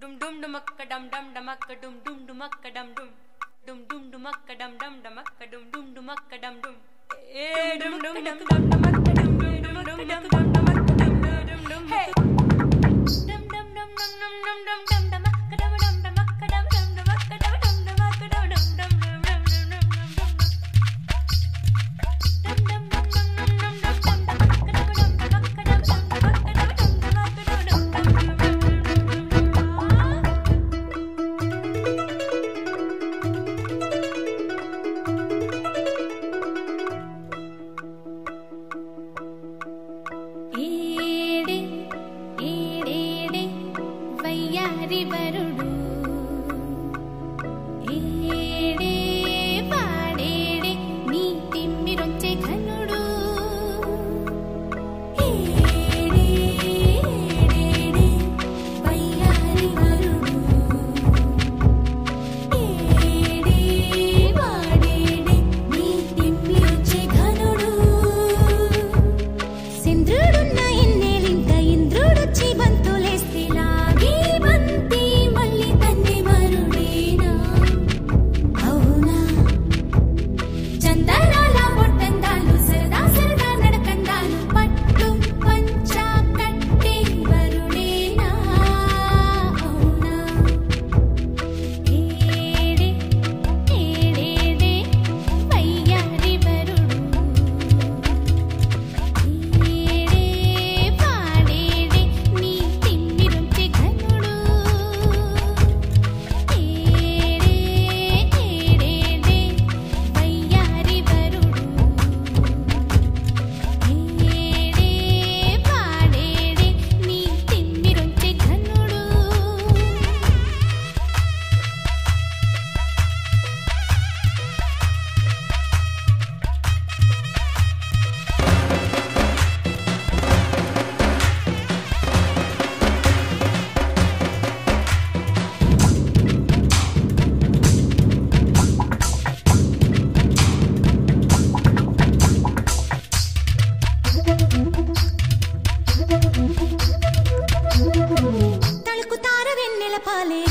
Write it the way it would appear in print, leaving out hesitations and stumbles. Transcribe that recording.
Dum dum dumakka dum dum dumakka dum dum dumakka dum dum dum dum dumakka dum dum dumakka dum dum dumakka dum dum dum dum dum dum dumakka dum dum dum dum dum dumakka dum dum dum hey dum dum dum dum dum dum dum dum dumakka dum dum dumakka dum dum dumakka dum dum dumakka dum dum dum dum తళుకుతార వెన్నెల పాలే